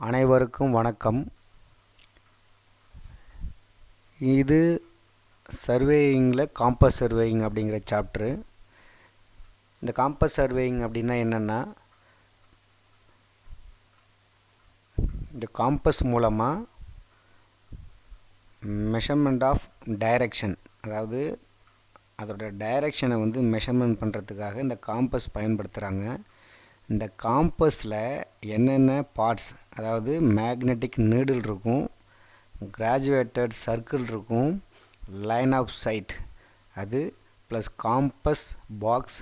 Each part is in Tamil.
அனைவருக்கும் வணக்கம். இது சர்வேயிங்கில் காம்பஸ் சர்வேயிங் அப்படிங்கிற சாப்டரு. இந்த காம்பஸ் சர்வேயிங் அப்படின்னா என்னென்னா, இந்த காம்பஸ் மூலமாக மெஷர்மெண்ட் ஆஃப் டைரக்ஷன், அதாவது அதோட டைரக்ஷனை மெஷர்மெண்ட் பண்ணுறதுக்காக இந்த காம்பஸ் பயன்படுத்துகிறாங்க. இந்த காம்பஸில் என்னென்ன பார்ட்ஸ், அதாவது மேக்னெட்டிக் நீடில் இருக்கும், கிராஜுவேட்டட் சர்க்கிள் இருக்கும், லைன் ஆஃப் சைட் அது plus compass box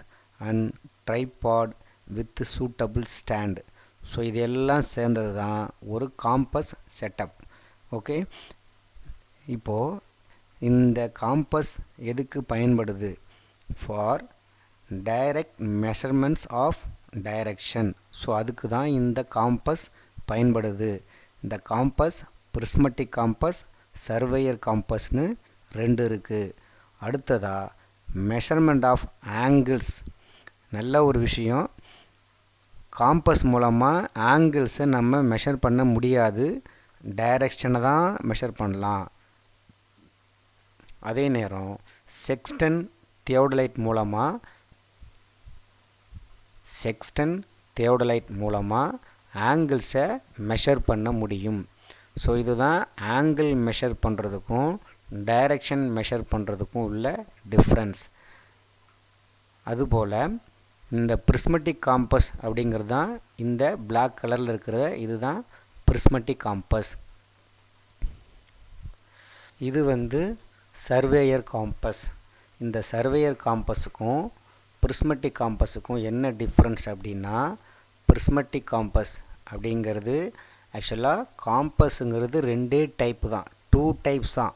and tripod with suitable stand. So இது எல்லாம் சேர்ந்தது தான் ஒரு காம்பஸ் செட்டப். ஓகே, இப்போது இந்த காம்பஸ் எதுக்கு பயன்படுது? For direct measurements of direction. So அதுக்கு தான் இந்த காம்பஸ் பயன்படுது. இந்த காம்பஸ் பிரிஸ்மட்டிக் காம்பஸ், சர்வேயர் காம்பஸ்னு ரெண்டு இருக்குது. அடுத்ததாக மெஷர்மெண்ட் ஆஃப் ஆங்கிள்ஸ். நல்ல ஒரு விஷயம், காம்பஸ் மூலமாக ஆங்கிள்ஸை நம்ம மெஷர் பண்ண முடியாது, டைரக்ஷனை தான் மெஷர் பண்ணலாம். அதே நேரம் செக்ஸ்டன் தியோடலைட் மூலமாக ஆங்கிள்ஸை மெஷர் பண்ண முடியும். ஸோ இதுதான் ஆங்கிள் மெஷர் பண்ணுறதுக்கும் டைரக்ஷன் மெஷர் பண்ணுறதுக்கும் உள்ள டிஃப்ரென்ஸ். அதுபோல் இந்த பிரிஸ்மட்டிக் காம்பஸ் அப்படிங்கிறது தான் இந்த பிளாக் கலரில் இருக்கிற இதுதான் பிரிஸ்மட்டிக் காம்பஸ். இது சர்வேயர் காம்பஸ். இந்த சர்வேயர் காம்பஸுக்கும் பிரிஸ்மட்டிக் காம்பஸுக்கும் என்ன டிஃப்ரென்ஸ் அப்படின்னா, பிரிஸ்மட்டிக் காம்பஸ் அப்படிங்கிறது ஆக்சுவலாக காம்பஸுங்கிறது ரெண்டே டைப்பு தான், 2 டைப்ஸ் தான்.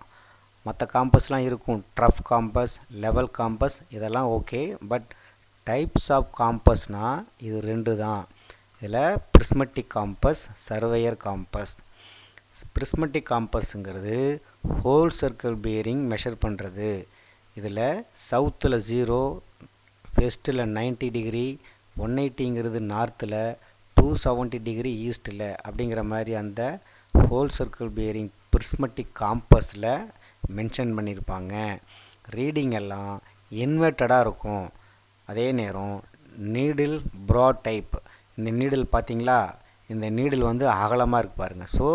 மற்ற காம்பஸ்லாம் இருக்கும், ட்ரஃப் காம்பஸ், லெவல் காம்பஸ், இதெல்லாம் ஓகே. பட் டைப்ஸ் ஆஃப் காம்பஸ்னால் இது ரெண்டு தான். இதில் prismatic compass, surveyor compass. Prismatic காம்பஸுங்கிறது ஹோல் சர்க்கிள் பியரிங் மெஷர் பண்ணுறது. இதில் சவுத்தில் 0, வெஸ்ட்டில் 90 டிகிரி, 180ங்கிறது நார்த்தில், 270 டிகிரி ஈஸ்ட்டில் அப்படிங்கிற மாதிரி அந்த ஹோல் சர்க்கிள் பியரிங் பிரிஸ்மட்டிக் காம்பஸில் மென்ஷன் பண்ணியிருப்பாங்க. ரீடிங் எல்லாம் இன்வெர்ட்டடாக இருக்கும். அதே நேரம் நீடில் ப்ராட் டைப். இந்த நீடில் பார்த்தீங்களா, இந்த நீடில் அகலமாக இருக்கு பாருங்கள். So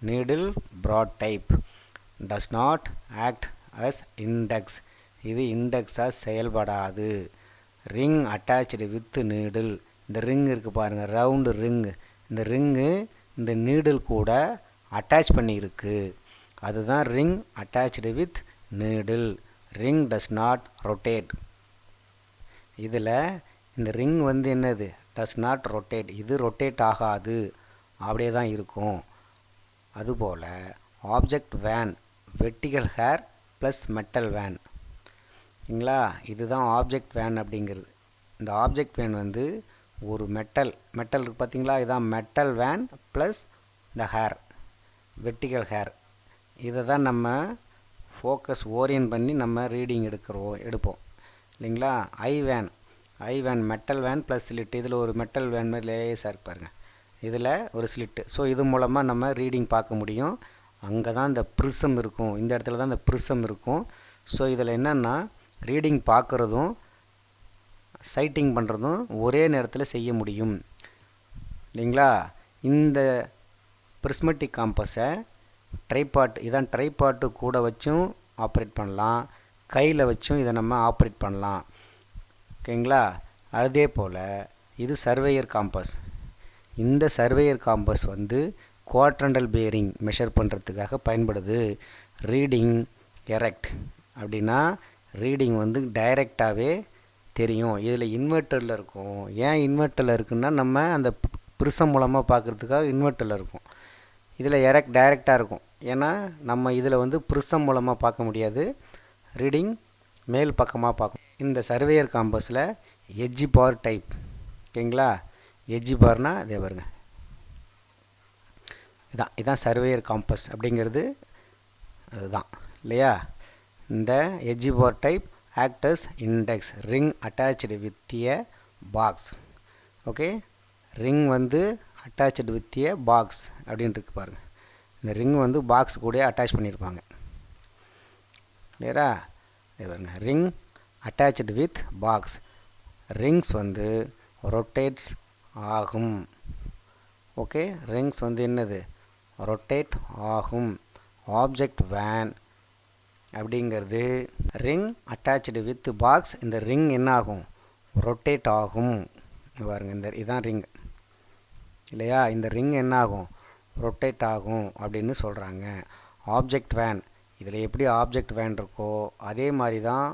needle broad type does not act as index. இது இண்டெக்ஸாக செயல்படாது. Ring attached with needle. இந்த ரிங் இருக்குது பாருங்கள், ரவுண்டு ரிங்கு. இந்த ரிங்கு இந்த நீடில் கூட அட்டாச் பண்ணியிருக்கு. அதுதான் ring attached with needle. Ring does not rotate. இதில் இந்த ரிங் என்னது, டஸ் நாட் ரொட்டேட். இது ரொட்டேட் ஆகாது, அப்படியே தான் இருக்கும். அதுபோல் object van, vertical hair plus metal van. சரிங்களா, இதுதான் ஆப்ஜெக்ட் வேன் அப்படிங்கிறது. இந்த ஆப்ஜெக்ட் வேன் ஒரு மெட்டல் இருக்குது பார்த்தீங்களா, இதுதான் மெட்டல் வேன் ப்ளஸ் இந்த ஹேர், வெர்டிகல் ஹேர். இதை தான் நம்ம ஃபோக்கஸ் ஓரியன்ட் பண்ணி நம்ம ரீடிங் எடுப்போம் இல்லைங்களா. Eye vane metal vane plus slit. இதில் ஒரு மெட்டல் வேன் மாதிரி லேஸாக இருப்பாருங்க, இதில் ஒரு ஸ்லிட்டு. ஸோ இது மூலமாக நம்ம ரீடிங் பார்க்க முடியும். அங்கே தான் இந்த ப்ரிசம் இருக்கும், இந்த இடத்துல தான் இந்த ப்ரிசம் இருக்கும். ஸோ இதில் என்னென்னா, ரீடிங் பார்க்குறதும் சைட்டிங் பண்ணுறதும் ஒரே நேரத்தில் செய்ய முடியும் இல்லைங்களா. இந்த பிரிஸ்மட்டிக் காம்பஸை ட்ரைபாட், இதான் ட்ரைபாட்டு கூட வச்சும் ஆப்ரேட் பண்ணலாம், கையில் வச்சும் இதை நம்ம ஆப்ரேட் பண்ணலாம். ஓகேங்களா. அதே போல் இது சர்வேயர் காம்பஸ். இந்த surveyor compass quadrantal bearing measure பண்ணுறதுக்காக பயன்படுது. ரீடிங் எரெக்ட் அப்படின்னா ரீடிங் டைரெக்டாகவே தெரியும். இதில் இன்வெர்ட்டரில் இருக்கும். ஏன் இன்வெர்ட்டரில் இருக்குன்னா, நம்ம அந்த ப்ரிசம் மூலமாக பார்க்குறதுக்காக இன்வெர்ட்டரில் இருக்கும். இதில் டைரெக்டாக இருக்கும். ஏன்னா நம்ம இதில் ப்ரிசம் மூலமாக பார்க்க முடியாது, ரீடிங் மேல் பக்கமாக பார்க்கும். இந்த சர்வேயர் காம்பஸில் எட்ஜி பார் டைப். ஓகேங்களா, எட்ஜி பார்னால் இதே பாருங்க, இதான் சர்வேயர் காம்பஸ் அப்படிங்கிறது அதுதான் இல்லையா. இந்த edge bar type act as index, ring attached with a box. Okay, ring வந்து அட்டாச்டு வித் ஏ பாக்ஸ் அப்படின்னு இருக்கு பாருங்கள். இந்த ரிங் வந்து பாக்ஸ் கூட அட்டாச் பண்ணியிருப்பாங்க. இல்லையா? பாருங்க, ring attached with box. Rings வந்து ரொட்டேட்ஸ் ஆகும். ஓகே, ரிங்ஸ் வந்து என்னது? ரொட்டேட் ஆகும். ஆப்ஜெக்ட் வேன் அப்படிங்கிறது ரிங் அட்டாச்டு வித் பாக்ஸ். இந்த ரிங் என்ன ஆகும்? ரொட்டேட் ஆகும். பாருங்க, இதுதான் ரிங் இல்லையா? இந்த ரிங் என்ன ஆகும்? ரொட்டேட் ஆகும் அப்படின்னு சொல்கிறாங்க. ஆப்ஜெக்ட் வேன், இதில் எப்படி ஆப்ஜெக்ட் வேன் இருக்கோ அதே மாதிரி தான்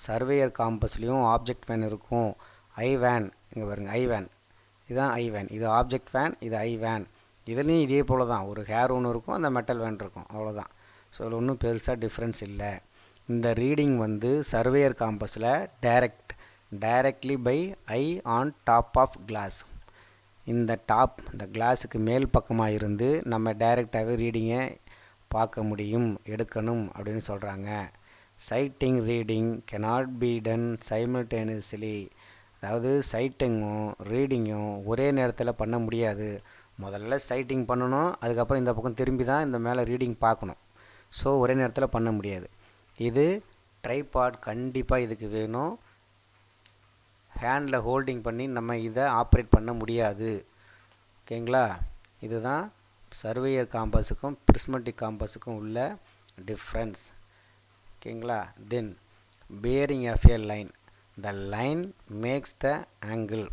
சர்வேயர் காம்பஸ்லேயும் ஆப்ஜெக்ட் வேன் இருக்கும். ஐ வேன், இங்கே பாருங்கள், ஐ வேன், இதுதான் ஐ வேன். இது ஆப்ஜெக்ட் வேன், இது ஐ வேன். இதுலேயும் இதே போல் தான், ஒரு ஹேர் ஒன்று இருக்கும், அந்த மெட்டல் வேன் இருக்கும், அவ்வளோதான். ஸோ இதில் ஒன்றும் பெருசாக டிஃப்ரென்ஸ் இல்லை. இந்த ரீடிங் வந்து சர்வேயர் காம்பஸில் directly by eye on top of glass. இந்த கிளாஸுக்கு மேல் பக்கமாக இருந்து நம்ம டைரெக்டாகவே ரீடிங்கை பார்க்க முடியும், எடுக்கணும் அப்படின்னு சொல்கிறாங்க. Sighting reading cannot be done simultaneously. அதாவது சைட்டிங்கும் ரீடிங்கும் ஒரே நேரத்தில் பண்ண முடியாது. முதல்ல சைட்டிங் பண்ணணும், அதுக்கப்புறம் இந்த பக்கம் திரும்பி தான் இந்த மேலே ரீடிங் பார்க்கணும். ஸோ ஒரே நேரத்தில் பண்ண முடியாது. இது ட்ரைபாட் கண்டிப்பாக இதுக்கு வேணும். ஹேண்டில் ஹோல்டிங் பண்ணி நம்ம இதை ஆப்ரேட் பண்ண முடியாது. ஓகேங்களா? இதுதான் சர்வேயர் காம்பஸுக்கும் பிரிஸ்மட்டிக் காம்பஸுக்கும் உள்ள டிஃப்ரென்ஸ். ஓகேங்களா? Then bearing of a line. The line makes the angle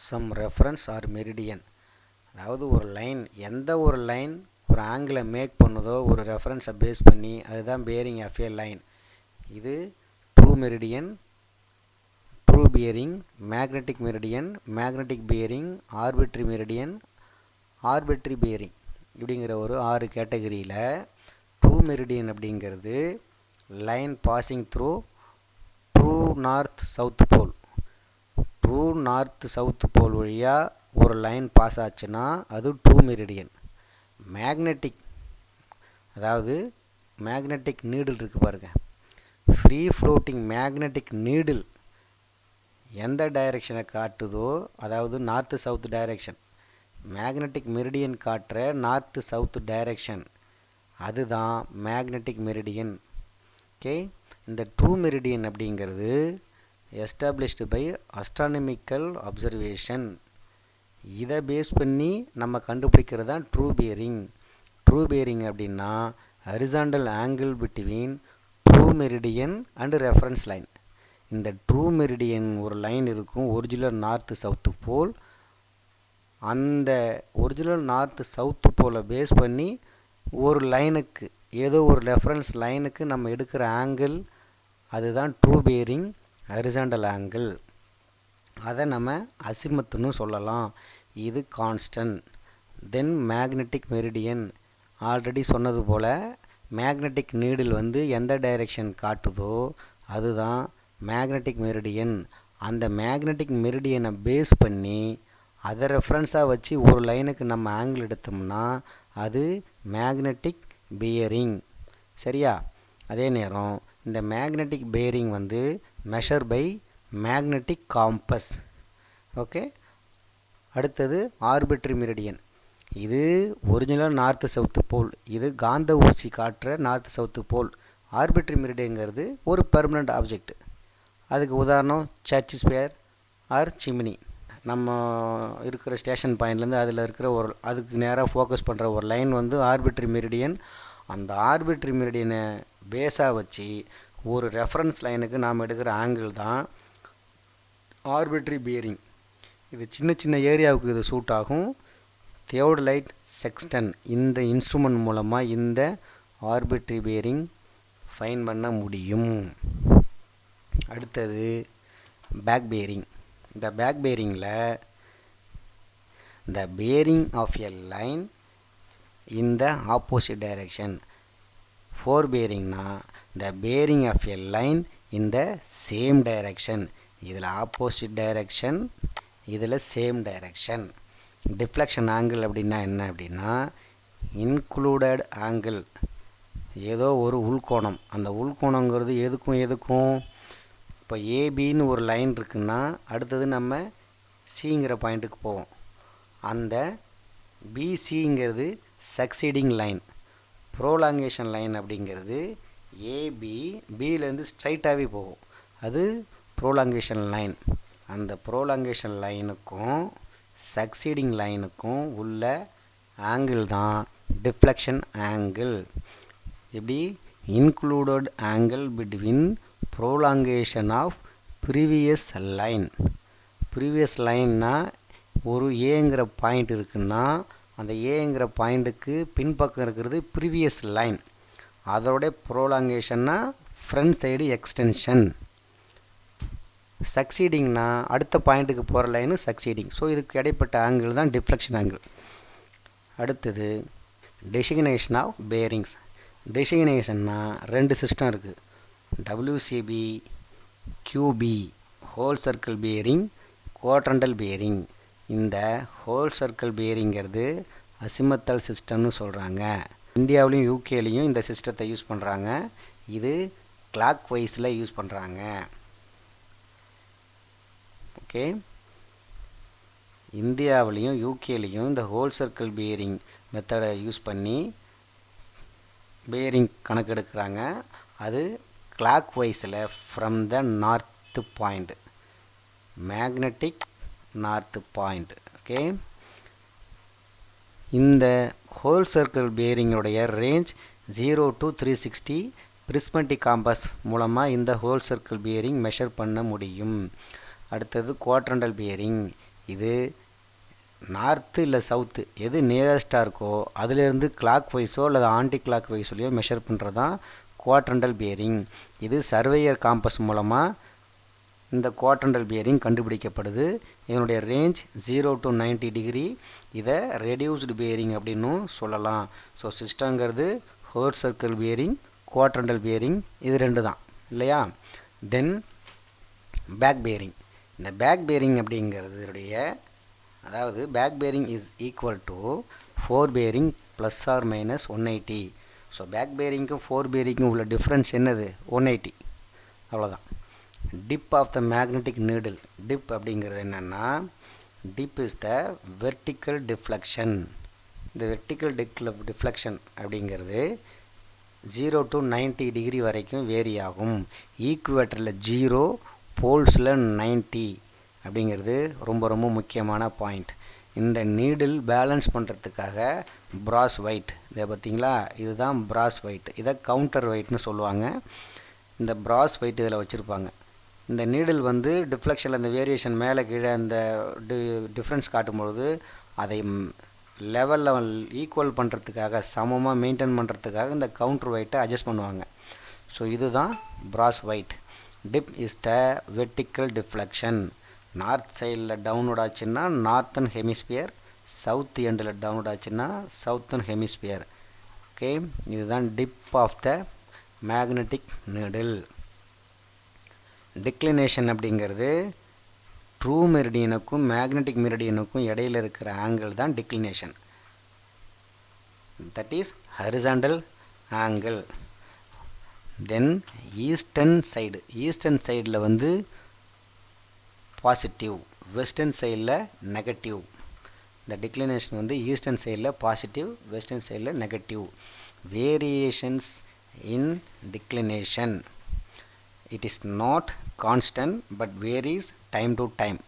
some reference or meridian. அதாவது ஒரு லைன், எந்த ஒரு லைன் ஒரு ஆங்கிளை மேக் பண்ணுதோ ஒரு ரெஃபரன்ஸை பேஸ் பண்ணி, அதுதான் பேரிங் ஆஃப் எ லைன். இது true meridian, true bearing, magnetic meridian, magnetic bearing, arbitrary meridian, arbitrary bearing இப்படிங்கிற ஒரு 6 கேட்டகரியில் ட்ரூ மெரிடியன் அப்படிங்கிறது line passing through true north south pole. True north south pole வழியாக ஒரு லைன் பாஸ் ஆச்சுன்னா அது ட்ரூ மெரிடியன். மேக்னெட்டிக், அதாவது மேக்னெட்டிக் நீடில் இருக்குது பாருங்கள், ஃப்ரீ ஃப்ளோட்டிங் மேக்னெட்டிக் நீடில் எந்த டைரெக்ஷனை காட்டுதோ, அதாவது north south direction, magnetic meridian காட்டுற நார்த்து சவுத் டைரெக்ஷன், அதுதான் மேக்னெட்டிக் மெரிடியன். ஓகே, இந்த ட்ரூ மெரிடியன் அப்படிங்கிறது எஸ்டாப்ளிஷ்டு பை அஸ்ட்ரானமிக்கல் அப்சர்வேஷன். இதை பேஸ் பண்ணி நம்ம கண்டுபிடிக்கிறது தான் ட்ரூ பியரிங். ட்ரூ பியரிங் அப்படின்னா horizontal angle between true meridian and reference line. இந்த ட்ரூ மெரிடியன் ஒரு லைன் இருக்கும், ஒரிஜினல் நார்த்து சவுத்து போல். அந்த ஒரிஜினல் நார்த்து சவுத்து போலை பேஸ் பண்ணி ஒரு லைனுக்கு, ஏதோ ஒரு ரெஃபரன்ஸ் லைனுக்கு நம்ம எடுக்கிற ஆங்கிள், அதுதான் ட்ரூ பியரிங் ஹரிசாண்டல் ஆங்கிள். அதை நம்ம அசிமத்துன்னு சொல்லலாம். இது கான்ஸ்டன்ட். தென் மேக்னெட்டிக் மெரிடியன், ஆல்ரெடி சொன்னது போல் மேக்னெட்டிக் நீடில் வந்து எந்த டைரெக்ஷன் காட்டுதோ அதுதான் மேக்னெட்டிக் மெரிடியன். அந்த மேக்னெட்டிக் மெரிடியனை பேஸ் பண்ணி அதை ரெஃபரன்ஸாக வச்சு ஒரு லைனுக்கு நம்ம ஆங்கிள் எடுத்தோம்னா அது மேக்னெட்டிக் பியரிங். சரியா? அதே நேரம் இந்த மேக்னெட்டிக் பியரிங் வந்து measure by magnetic compass. Okay, அடுத்தது ஆர்பிட்ரி மெரிடியன். இது ஒரிஜினல் நார்த்து சவுத்து போல், இது காந்த ஊசி காட்டுற நார்த்து சவுத்து போல். ஆர்பிட்ரி மெரிடியன்கிறது ஒரு பெர்மனண்ட் ஆப்ஜெக்ட். அதுக்கு உதாரணம் சர்ச் ஸ்பேர் ஆர் சிமினி. நம்ம இருக்கிற ஸ்டேஷன் பாயிண்ட்லேருந்து அதில் இருக்கிற ஒரு, அதுக்கு நேராக ஃபோக்கஸ் பண்ணுற ஒரு லைன் வந்து ஆர்பிட்ரி மெரிடியன். அந்த ஆர்பிட்ரி மெரிடியனை பேஸாக வச்சு ஒரு ரெஃபரன்ஸ் லைனுக்கு நாம் எடுக்கிற ஆங்கிள் தான் ஆர்பிட்ரி பியரிங். இது சின்ன சின்ன ஏரியாவுக்கு இது சூட் ஆகும். தியோடலைட் செக்ஸ்டன் இந்த இன்ஸ்ட்ருமெண்ட் மூலமாக இந்த ஆர்பிட்ரி பியரிங் ஃபைன் பண்ண முடியும். அடுத்தது பேக் பியரிங். இந்த பேக் பியரிங்கில் the bearing of a line in the opposite direction. Forebearingனா the bearing of a line in the same direction. இதில் opposite direction, இதில் same direction. டிஃப்ளெக்ஷன் ஆங்கிள் அப்படின்னா என்ன அப்படின்னா இன்க்ளூடட் ஆங்கிள், ஏதோ ஒரு உள்கோணம். அந்த உள்கோணங்கிறது எதுக்கும் இப்போ ஏபின்னு ஒரு லைன் இருக்குன்னா அடுத்தது நம்ம சிங்கிற பாயிண்ட்டுக்கு போவோம். அந்த பிசிங்கிறது சக்சீடிங் லைன். ப்ரோலாங்கேஷன் லைன் அப்படிங்கிறது ஏபி பியிலேருந்து ஸ்ட்ரைட்டாகவே போகும், அது ப்ரோலாங்கேஷன் லைன். அந்த ப்ரோலாங்கேஷன் லைனுக்கும் சக்சீடிங் லைனுக்கும் உள்ள ஆங்கிள் தான் டிஃப்ளெக்ஷன் ஆங்கிள். இப்படி included angle between prolongation of previous line. Previous லைன்னா ஒரு ஏங்கிற பாயிண்ட் இருக்குன்னா அந்த ஏங்கிற பாயிண்ட்டுக்கு பின்பக்கம் இருக்கிறது ப்ரீவியஸ் லைன். அதோட ப்ரோலாங்கேஷன்னா ஃப்ரண்ட் சைடு எக்ஸ்டென்ஷன். சக்சீடிங்னா அடுத்த பாயிண்ட்டுக்கு போகிற லைனு சக்சீடிங். ஸோ இதுக்கு இடைப்பட்ட ஆங்கிள் தான் டிஃப்ளெக்ஷன் ஆங்கிள். அடுத்தது டெசிக்னேஷன் ஆஃப் பேரிங்ஸ். டெசிக்னேஷன்னா ரெண்டு சிஸ்டம் இருக்குது, WCB, QB, whole circle bearing, quadrantal bearing. இந்த ஹோல் சர்க்கிள் பேரிங்கிறது அசிமத்தல் சிஸ்டம்னு சொல்கிறாங்க. இந்தியாவிலையும் யூகேலையும் இந்த சிஸ்டத்தை யூஸ் பண்ணுறாங்க. இது கிளாக் வைஸில் யூஸ் பண்ணுறாங்க. ஓகே, இந்தியாவிலையும் யூகேலையும் இந்த ஹோல் சர்க்கிள் பேரிங் மெத்தடை யூஸ் பண்ணி பேரிங் கணக்கெடுக்கிறாங்க. அது கிளாக் வைஸில் from the north point, magnetic north point. Okay, இந்த ஹோல் சர்க்கிள் பேரிங்குடைய ரேஞ்ச் 0 to 360 பிரிஸ்மெட்டிக் காம்பஸ் மூலமாக இந்த ஹோல் சர்க்கிள் பேரிங் மெஷர் பண்ண முடியும். அடுத்தது குவாட்ரண்டல் பேரிங். இது நார்த்து இல்லை சவுத்து எது நியரஸ்ட்டாக இருக்கோ அதிலேருந்து கிளாக் வைஸோ அல்லது ஆன்டி கிளாக் வைஸ்லையோ மெஷர் பண்ணுறது தான் குவாட்ரண்டல் பேரிங். இது சர்வேயர் காம்பஸ் மூலமாக இந்த குவாட்ரண்டல் பேரிங் கண்டுபிடிக்கப்படுது. இதனுடைய ரேஞ்ச் 0 to 90 டிகிரி. இதை ரெடியூஸ்டு பேரிங் அப்படின்னும் சொல்லலாம். ஸோ சிஸ்டங்கிறது whole circle bearing, quadrantal bearing, இது ரெண்டு தான் இல்லையா. Then back bearing. இந்த பேக் பேரிங் அப்படிங்கிறதுடைய அதாவது back bearing is equal to 4 bearing plus or minus 180. So back பேரிங்க்கும் 4 பேரிங்க்கும் உள்ள டிஃப்ரென்ஸ் என்னது? 180, அவ்வளோதான். Dip of the magnetic needle. Tip அப்படிங்கிறது என்னென்னா, dip is the vertical deflection. இந்த வெர்டிக்கல் டிஃப்ளெக்ஷன் அப்படிங்கிறது 0 to 90 டிகிரி வரைக்கும் வேரி ஆகும். ஈக்குவேட்டரில் 0, போல்ஸில் 90 அப்படிங்கிறது ரொம்ப ரொம்ப முக்கியமான பாயிண்ட். இந்த நீடில் பேலன்ஸ் பண்ணுறதுக்காக பிராஸ் ஒயிட், இதை பார்த்தீங்களா, இதுதான் பிராஸ் ஒயிட். இதை கவுண்டர் ஒயிட்னு சொல்லுவாங்க. இந்த பிராஸ் ஒயிட் இதில் வச்சுருப்பாங்க. இந்த நீடில் வந்து டிஃப்ளெக்ஷனில் இந்த வேரியேஷன் மேலே கீழே அந்த டிஃப்ரென்ஸ் காட்டும்பொழுது அதை லெவலில் ஈக்குவல் பண்ணுறதுக்காக, சமமாக மெயின்டைன் பண்ணுறதுக்காக இந்த கவுண்டர் ஒயிட்டை அட்ஜஸ்ட் பண்ணுவாங்க. ஸோ இதுதான் brass weight. Dip is the vertical deflection. North சைடில் டவுன்லோட் ஆச்சுன்னா நார்த்தன் ஹெமிஸ்பியர், சவுத் எண்டில் டவுன்லோட் ஆச்சுன்னா சவுத்தன் ஹெமிஸ்பியர். ஓகே, இதுதான் dip of the magnetic needle. Declination அப்படிங்கிறது ட்ரூ மெரிடியனுக்கும் மேக்னெட்டிக் மெரிடியனுக்கும் இடையில் இருக்கிற ஆங்கிள் தான் declination. That is horizontal angle. Then eastern side. Eastern சைடில் வந்து பாசிட்டிவ், வெஸ்டர்ன் சைடில் நெகட்டிவ். இந்த டிக்ளினேஷன் வந்து ஈஸ்டர்ன் சைடில் பாசிட்டிவ், வெஸ்டர்ன் சைடில் negative. Variations in declination. It is not constant but varies time to time.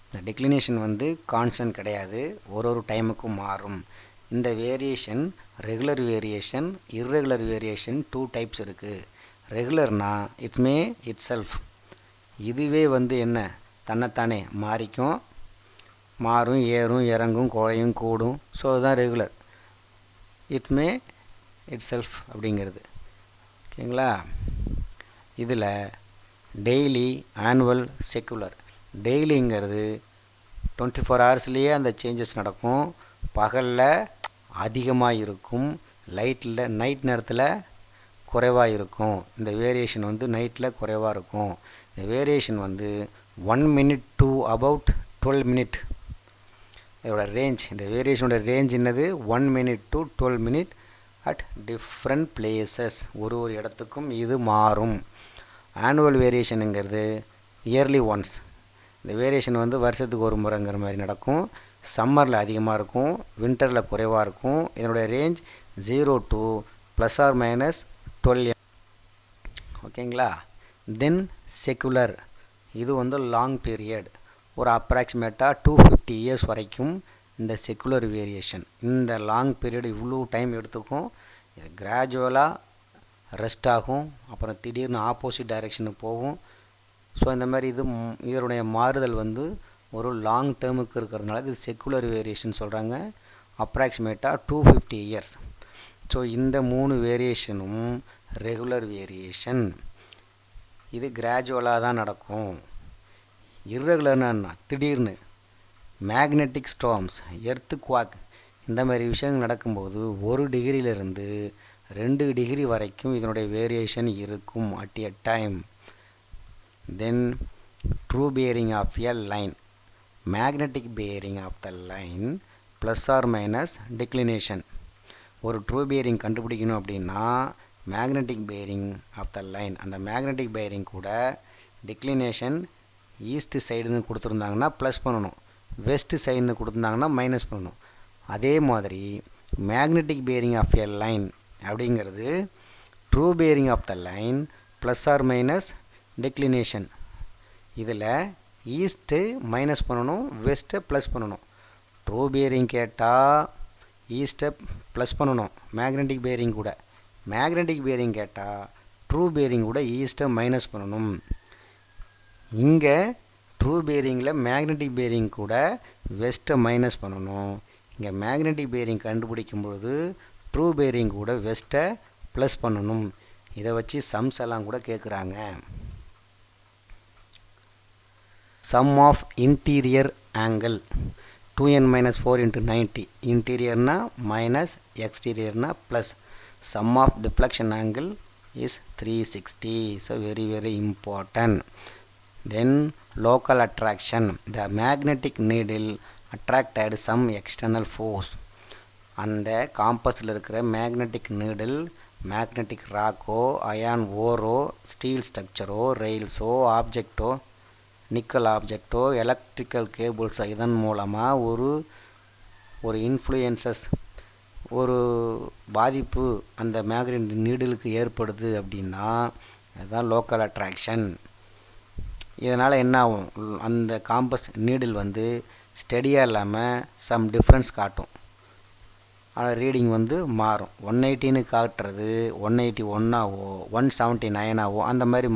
இந்த டிக்ளினேஷன் வந்து கான்ஸ்டன்ட் கிடையாது, ஒரு டைமுக்கும் மாறும். இந்த variation regular variation, irregular variation, 2 types இருக்குது. ரெகுலர்னா இட்ஸ் மே இட் செல்ஃப், இதுவே வந்து என்ன தன்னைத்தானே மாறிக்கும், மாறும், ஏறும், இறங்கும், குறையும், கூடும். ஸோ அதுதான் regular. It's May it self அப்படிங்கிறது. ஓகேங்களா. இதில் டெய்லி, ஆனுவல், செக்குலர். டெய்லிங்கிறது 24 ஹவர்ஸ்லேயே அந்த சேஞ்சஸ் நடக்கும். பகலில் அதிகமாக இருக்கும், நைட் நேரத்தில் குறைவாக இருக்கும். இந்த வேரியேஷன் வந்து நைட்டில் குறைவாக இருக்கும். இந்த வேரியேஷன் வந்து 1 minute to about 12 minutes. இதோட ரேஞ்ச், இந்த வேரியேஷனோட ரேஞ்ச் என்னது? 1 minute to 12 minutes at different places. ஒரு இடத்துக்கும் இது மாறும். ஆனுவல் வேரியேஷனுங்கிறது இயர்லி ஒன்ஸ். இந்த வேரியேஷன் வந்து வருஷத்துக்கு ஒரு முறைங்கிற மாதிரி நடக்கும். சம்மரில் அதிகமாக இருக்கும், வின்டரில் குறைவாக இருக்கும். இதனுடைய ரேஞ்ச் 0 to ±12. ஓகேங்களா. தென் செக்குலர், இது வந்து லாங் பீரியட், ஒரு அப்ராக்சிமேட்டாக 250 இயர்ஸ் வரைக்கும் இந்த செக்குலர் வேரியேஷன். இந்த லாங் பீரியட் இவ்வளோ டைம் எடுத்துக்கும். இது கிராஜுவலாக ரெஸ்ட் ஆகும், அப்புறம் திடீர்னு ஆப்போசிட் டைரெக்ஷனுக்கு போகும். ஸோ இந்த மாதிரி இதனுடைய மாறுதல் வந்து ஒரு லாங் டேர்முக்கு இருக்கிறதுனால இது செக்குலர் வேரியேஷன் சொல்கிறாங்க. அப்ராக்சிமேட்டாக 250 இயர்ஸ். ஸோ இந்த 3 வேரியேஷனும் ரெகுலர் வேரியேஷன். இது கிராஜுவலாக தான் நடக்கும். இர்ரெகுலர்னா திடீர்னு மேக்னெட்டிக் ஸ்டார்ம்ஸ், எர்த்து குவாக், இந்த மாதிரி விஷயங்கள் நடக்கும்போது 1 டிகிரியிலிருந்து 2 டிகிரி வரைக்கும் இதனுடைய வேரியேஷன் இருக்கும் at a time. Then true bearing of a line, magnetic bearing of the line ± declination. ஒரு ட்ரூ bearing கண்டுபிடிக்கணும் அப்படின்னா magnetic bearing of the line, அந்த மேக்னெட்டிக் bearing கூட டிக்ளினேஷன் ஈஸ்ட் சைடுன்னு கொடுத்துருந்தாங்கன்னா ப்ளஸ் பண்ணணும், வெஸ்ட் சைடுன்னு கொடுத்துருந்தாங்கன்னா மைனஸ் பண்ணணும். அதே மாதிரி magnetic bearing of a line அப்படிங்கிறது true bearing of the line ± declination. இதில் ஈஸ்ட்டு மைனஸ் பண்ணணும், வெஸ்ட்டை ப்ளஸ் பண்ணணும். ட்ரூ bearing கேட்டால் ஈஸ்ட்டை ப்ளஸ் பண்ணணும் மேக்னெட்டிக் bearing கூட, மேக்னெட்டிக் bearing கேட்டால் ட்ரூ bearing கூட ஈஸ்ட்டை மைனஸ் பண்ணணும். இங்கே ட்ரூ bearingல மேக்னெட்டிக் bearing கூட வெஸ்ட்டை மைனஸ் பண்ணணும். இங்கே மேக்னெட்டிக் bearing கண்டுபிடிக்கும் பொழுது ட்ரூ bearing கூட வெஸ்ட்டை ப்ளஸ் பண்ணணும். இதை வச்சு சம்ஸ் எல்லாம் கூட கேட்குறாங்க. Sum of interior angle 2n-4 × 90, இன்டீரியர்னா மைனஸ், எக்ஸ்டீரியர்னா plus. Sum of deflection angle is 360. So very very important. Then local attraction, the magnetic needle attracted some external force. அந்த காம்பஸில் இருக்கிற மேக்னெட்டிக் நீடில் மேக்னெட்டிக் ராக்கோ, அயான் ஓரோ, ஸ்டீல் ஸ்ட்ரக்சரோ, ரெயில்ஸோ, ஆப்ஜெக்டோ, நிக்கல் ஆப்ஜெக்டோ, எலக்ட்ரிக்கல் கேபிள்ஸோ, இதன் மூலமாக ஒரு இன்ஃப்ளூயன்சஸ், ஒரு பாதிப்பு அந்த மேக்னெட்டிக் நீடிலுக்கு ஏற்படுது அப்படின்னா அதுதான் லோக்கல் அட்ராக்ஷன். இதனால் என்ன ஆகும், அந்த காம்பஸ் நீடில் வந்து ஸ்டெடியாக இல்லாமல் சம் டிஃப்ரென்ஸ் காட்டும். ஆனால் ரீடிங் வந்து மாறும். 180ன்னு காட்டுறது 181 ஆவோ 179 ஆவோ, அந்த மாதிரி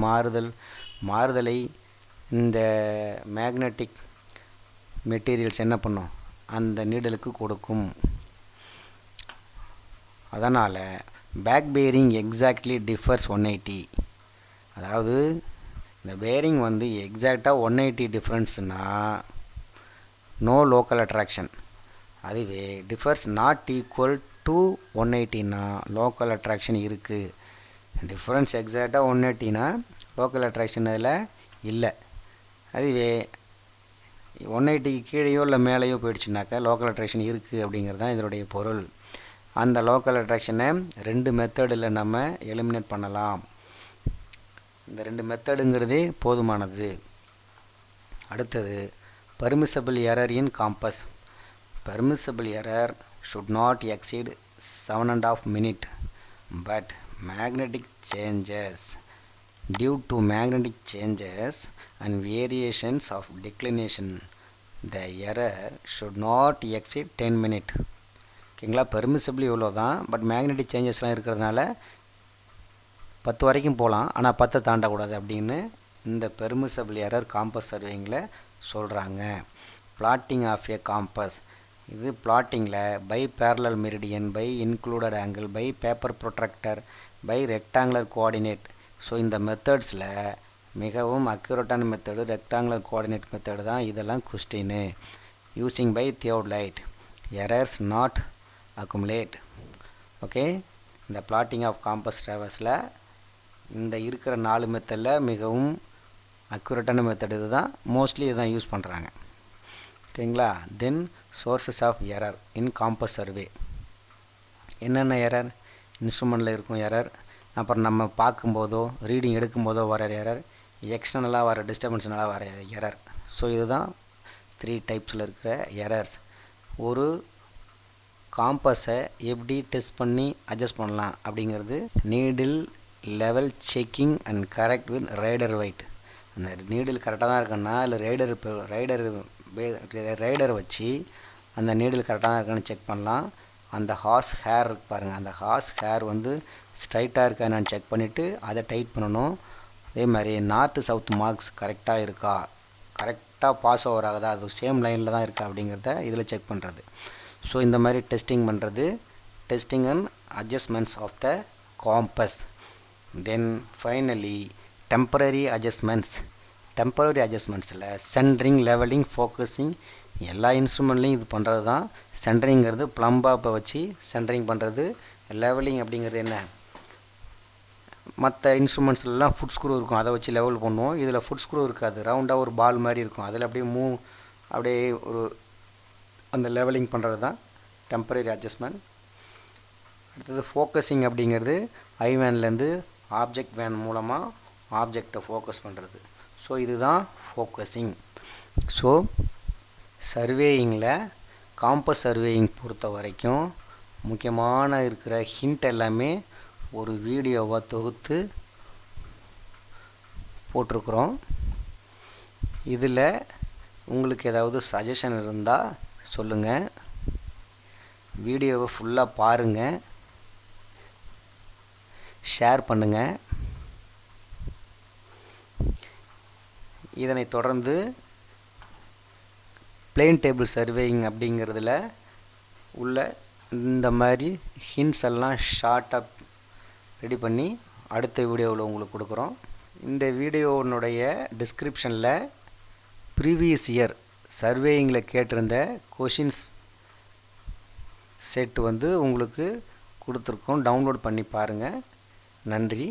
மாறுதலை இந்த மேக்னெட்டிக் மெட்டீரியல்ஸ் என்ன பண்ணும், அந்த நீடலுக்கு கொடுக்கும். அதனால் பேக் பேரிங் எக்ஸாக்ட்லி டிஃபர்ஸ் 180. அதாவது இந்த பேரிங் வந்து எக்ஸாக்டாக 180 டிஃப்ரென்ஸ்னால் நோ லோக்கல் அட்ராக்ஷன். அதுவே டிஃபர்ஸ் நாட் ஈக்குவல் டு 180னா லோக்கல் அட்ராக்ஷன் இருக்குது. டிஃப்ரென்ஸ் எக்ஸாக்டாக 180னா லோக்கல் அட்ராக்ஷன் அதில் இல்லை. அதுவே 180க்கு கீழேயோ இல்லை மேலேயோ போயிடுச்சுனாக்கா லோக்கல் அட்ராக்ஷன் இருக்குது அப்படிங்கிறது தான் இதனுடைய பொருள். அந்த லோக்கல் அட்ராக்ஷனை 2 மெத்தடில் நம்ம எலிமினேட் பண்ணலாம். இந்த 2 மெத்தடுங்கிறதே போதுமானது. அடுத்தது permissible error in compass. Permissible error should not exceed 7.5 minutes, but magnetic changes, due to magnetic changes and variations of declination, the error should not exceed 10 minutes. ஓகேங்களா. பெர்மிசபிள் இவ்வளோ தான், பட் மேக்னெட்டிக் சேஞ்சஸ்லாம் இருக்கிறதுனால 10 வரைக்கும் போகலாம், ஆனால் 10 தாண்டக்கூடாது அப்படின்னு இந்த பெர்மிசபிள் எரர் காம்பஸ் சர்வேயிங்கில் சொல்கிறாங்க. பிளாட்டிங் ஆஃப் ஏ காம்பஸ், இது பிளாட்டிங்கில் by parallel meridian, by included angle, by paper protractor, by rectangular coordinate. So இந்த மெத்தட்ஸில் மிகவும் அக்யூரேட்டான மெத்தடு ரெக்டாங்குலர் கோஆர்டினேட் மெத்தடு தான். இதெல்லாம் கொஸ்டின்னு using by theodolite, errors not accumulate. Okay, இந்த பிளாட்டிங் ஆஃப் காம்பஸ் ட்ராவர்ஸில் இந்த இருக்கிற 4 மெத்தடில் மிகவும் அக்யூரேட்டான மெத்தட் இது தான். மோஸ்ட்லி இதுதான் யூஸ் பண்ணுறாங்க. ஓகேங்களா. Then sources of error in compass survey. என்னென்ன எரர், இன்ஸ்ட்ருமெண்ட்டில் இருக்கும் எரர், அப்புறம் நம்ம பார்க்கும்போதோ ரீடிங் எடுக்கும்போதோ வர எரர், எக்ஸ்டர்னலாக வர டிஸ்டர்பன்ஸ்னால வர எரர். ஸோ இதுதான் 3 டைப்ஸில் இருக்கிற எரர்ஸ். ஒரு காம்பஸை எப்படி டெஸ்ட் பண்ணி அட்ஜஸ்ட் பண்ணலாம் அப்படிங்கிறது, needle level checking and correct with rider weight. அந்த நீடில் கரெக்டாக தான் இருக்குன்னா இல்லை ரைடரை வச்சு அந்த நீடில் கரெக்டாக தான் இருக்கான்னு செக் பண்ணலாம். அந்த ஹார்ஸ் ஹேர் இருக்கு பாருங்கள், அந்த ஹார்ஸ் ஹேர் வந்து ஸ்ட்ரைட்டாக இருக்கா நான் செக் பண்ணிவிட்டு அதை டைட் பண்ணணும். அதே மாதிரி நார்த்து சவுத் மார்க்ஸ் கரெக்டாக இருக்கா, கரெக்டாக பாஸ் ஓவர் ஆகுதா, அது சேம் லைனில் தான் இருக்கா அப்படிங்கிறத இதில் செக் பண்ணுறது. ஸோ இந்த மாதிரி டெஸ்டிங் பண்ணுறது, testing and adjustments of the compass. Then finally temporary அட்ஜஸ்ட்மெண்ட்ஸில் சென்டரிங், லெவலிங், ஃபோக்கஸிங் எல்லா இன்ஸ்ட்ருமெண்ட்லேயும் இது பண்ணுறது தான். சென்டரிங்கிறது ப்ளம்பாப்பை வச்சு சென்டரிங் பண்ணுறது. லெவலிங் அப்படிங்கிறது என்ன, மற்ற இன்ஸ்ட்ருமெண்ட்ஸ்லாம் ஃபுட் ஸ்க்ரூ இருக்கும், அதை வச்சு லெவல் பண்ணுவோம். இதில் ஃபுட் ஸ்க்ரூ இருக்காது, ரவுண்டாக ஒரு பால் மாதிரி இருக்கும், அதில் அப்படியே ஒரு அந்த லெவலிங் பண்ணுறது தான் டெம்பரரி அட்ஜஸ்ட்மெண்ட். அடுத்தது ஃபோக்கஸிங் அப்படிங்கிறது ஐவேன்லேருந்து ஆப்ஜெக்ட் வேன் மூலமாக ஆப்ஜெக்டை ஃபோக்கஸ் பண்ணுறது. ஸோ இதுதான் ஃபோக்கஸிங். ஸோ சர்வேயிங்கில் காம்பஸ் சர்வேயிங் பொறுத்த வரைக்கும் முக்கியமான இருக்கிற ஹிண்ட் எல்லாமே ஒரு வீடியோவாக தொகுத்து போட்டிருக்குறோம். இதில் உங்களுக்கு ஏதாவது சஜஷன் இருந்தால் சொல்லுங்கள். வீடியோவை ஃபுல்லாக பாருங்கள், ஷேர் பண்ணுங்கள். இதனை தொடர்ந்து பிளேன் டேபிள் சர்வேயிங் அப்படிங்கிறதுல உள்ள இந்த மாதிரி ஹிண்ட்ஸ் எல்லாம் ஷார்ட்டாக ரெடி பண்ணி அடுத்த வீடியோவில் உங்களுக்கு கொடுக்குறோம். இந்த வீடியோனுடைய டிஸ்கிரிப்ஷனில் ப்ரீவியஸ் இயர் சர்வேயிங்கில் கேட்டிருந்த கொஷின்ஸ் செட் வந்து உங்களுக்கு கொடுத்துருக்கோம், டவுன்லோட் பண்ணி பாருங்கள். நன்றி.